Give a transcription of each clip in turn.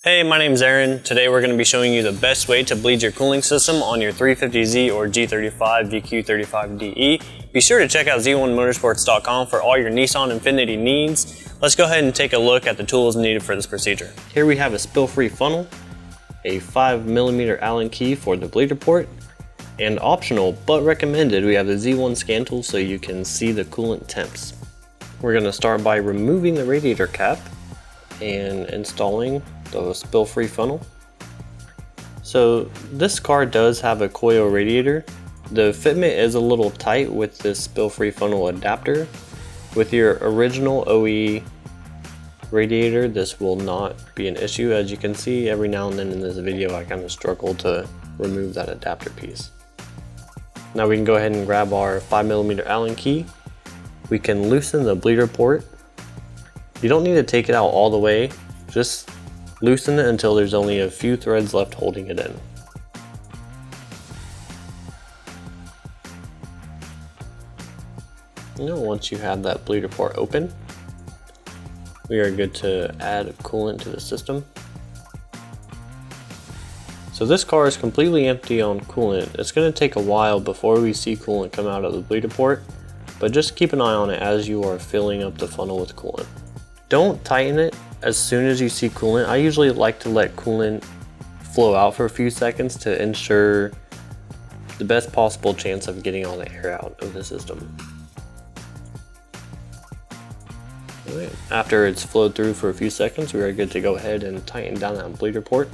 Hey, my name is Aaron. Today we're going to be showing you the best way to bleed your cooling system on your 350Z or G35 VQ35DE. Be sure to check out z1motorsports.com for all your Nissan Infiniti needs. Let's go ahead and take a look at the tools needed for this procedure. Here we have a spill-free funnel, a 5mm Allen key for the bleeder port, and optional but recommended, we have the Z1 scan tool so you can see the coolant temps. We're going to start by removing the radiator cap and installing the spill-free funnel. So this car does have a coil radiator. The fitment is a little tight with this spill-free funnel adapter. With your original OE radiator, this will not be an issue. As you can see, every now and then in this video I kind of struggle to remove that adapter piece. Now we can go ahead and grab our 5mm Allen key. We can loosen the bleeder port. You don't need to take it out all the way, just loosen it until there's only a few threads left holding it in. Now once you have that bleeder port open, we are good to add coolant to the system. So this car is completely empty on coolant. It's going to take a while before we see coolant come out of the bleeder port, but just keep an eye on it as you are filling up the funnel with coolant. Don't tighten it as soon as you see coolant. I usually like to let coolant flow out for a few seconds to ensure the best possible chance of getting all the air out of the system. Right. After it's flowed through for a few seconds, we are good to go ahead and tighten down that bleeder port.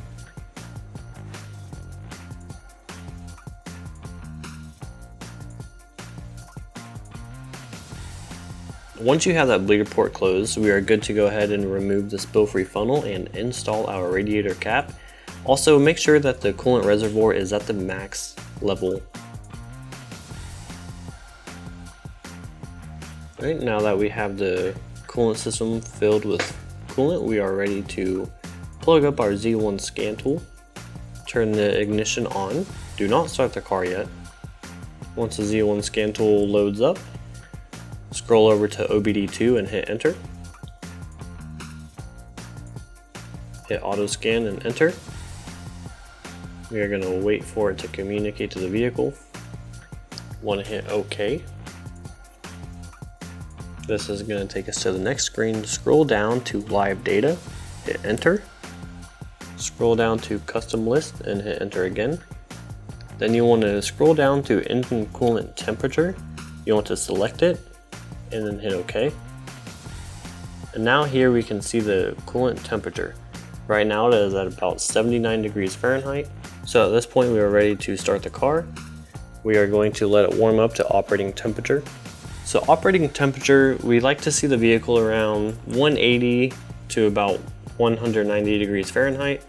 Once you have that bleeder port closed, we are good to go ahead and remove the spill-free funnel and install our radiator cap. Also, make sure that the coolant reservoir is at the max level. Right, now that we have the coolant system filled with coolant, we are ready to plug up our Z1 scan tool. Turn the ignition on. Do not start the car yet. Once the Z1 scan tool loads up, scroll over to OBD2 and hit enter. Hit auto scan and enter. We are going to wait for it to communicate to the vehicle. Want to hit OK. This is going to take us to the next screen. Scroll down to live data, hit enter. Scroll down to custom list and hit enter again. Then you want to scroll down to engine coolant temperature. You want to select it and then hit OK. And now here we can see the coolant temperature. Right now it is at about 79 degrees Fahrenheit. So at this point we are ready to start the car. We are going to let it warm up to operating temperature. So operating temperature, we like to see the vehicle around 180 to about 190 degrees Fahrenheit.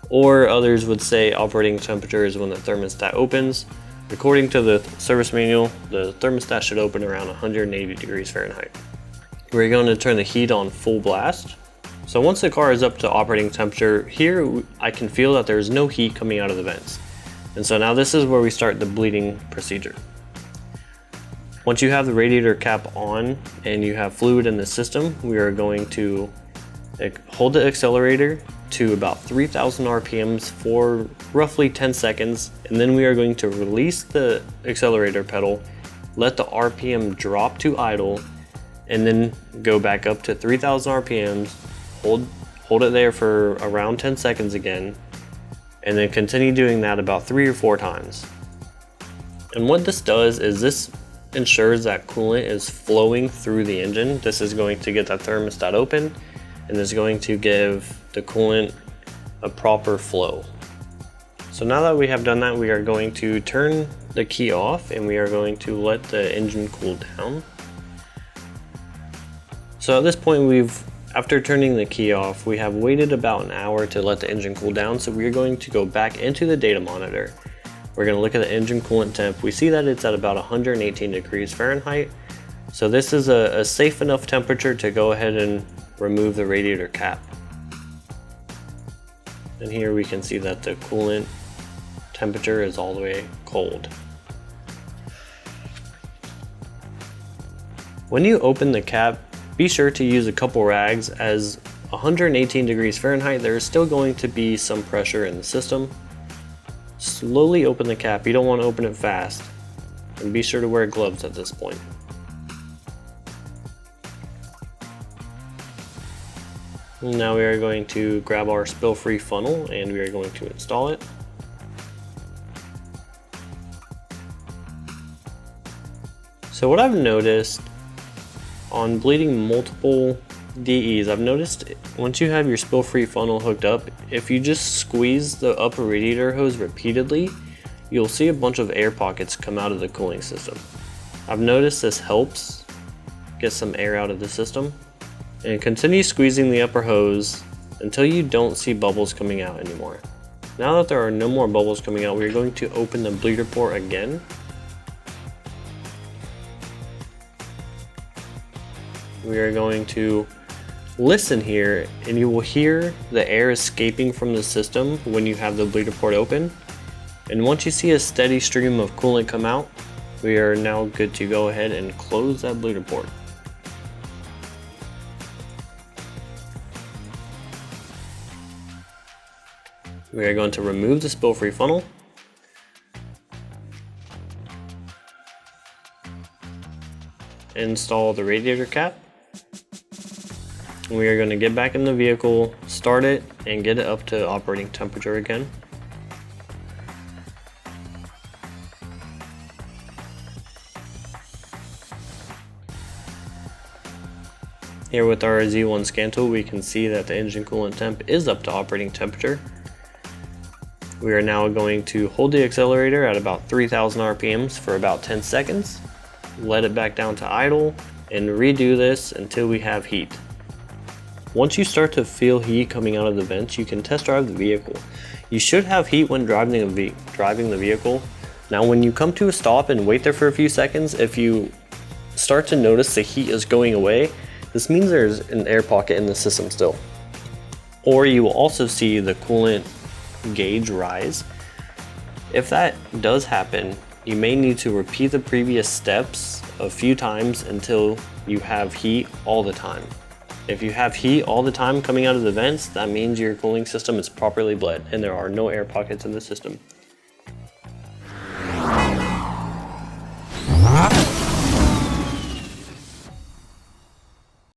Or others would say operating temperature is when the thermostat opens. According to the service manual, the thermostat should open around 180 degrees Fahrenheit. We're going to turn the heat on full blast. So once the car is up to operating temperature, here I can feel that there's no heat coming out of the vents. And so now this is where we start the bleeding procedure. Once you have the radiator cap on and you have fluid in the system, we are going to hold the accelerator to about 3,000 RPMs for roughly 10 seconds, and then we are going to release the accelerator pedal, let the RPM drop to idle, and then go back up to 3,000 RPMs, hold it there for around 10 seconds again, and then continue doing that about 3 or 4 times. And what this does is this ensures that coolant is flowing through the engine. This is going to get that thermostat open, and is going to give the coolant a proper flow. So now that we have done that, we are going to turn the key off and we are going to let the engine cool down. So at this point, after turning the key off, we have waited about an hour to let the engine cool down. So we are going to go back into the data monitor. We're going to look at the engine coolant temp. We see that it's at about 118 degrees Fahrenheit. So this is a safe enough temperature to go ahead and remove the radiator cap. And here we can see that the coolant temperature is all the way cold. When you open the cap, be sure to use a couple rags, as 118 degrees Fahrenheit, there is still going to be some pressure in the system. Slowly open the cap, you don't want to open it fast, and be sure to wear gloves at this point. Now we are going to grab our spill-free funnel and we are going to install it. So what I've noticed on bleeding multiple DEs, I've noticed once you have your spill-free funnel hooked up, if you just squeeze the upper radiator hose repeatedly, you'll see a bunch of air pockets come out of the cooling system. I've noticed this helps get some air out of the system. And continue squeezing the upper hose until you don't see bubbles coming out anymore. Now that there are no more bubbles coming out, we're going to open the bleeder port again. We are going to listen here, and you will hear the air escaping from the system when you have the bleeder port open. And once you see a steady stream of coolant come out, we are now good to go ahead and close that bleeder port. We are going to remove the spill-free funnel. Install the radiator cap. We are going to get back in the vehicle, start it, and get it up to operating temperature again. Here with our Z1 scan tool, we can see that the engine coolant temp is up to operating temperature. We are now going to hold the accelerator at about 3000 RPMs for about 10 seconds, let it back down to idle, and redo this until we have heat. Once you start to feel heat coming out of the vents, you can test drive the vehicle. You should have heat when driving the vehicle. Now when you come to a stop and wait there for a few seconds, if you start to notice the heat is going away, this means there's an air pocket in the system still. Or you will also see the coolant gauge rise. If that does happen, you may need to repeat the previous steps a few times until you have heat all the time. If you have heat all the time coming out of the vents, that means your cooling system is properly bled and there are no air pockets in the system.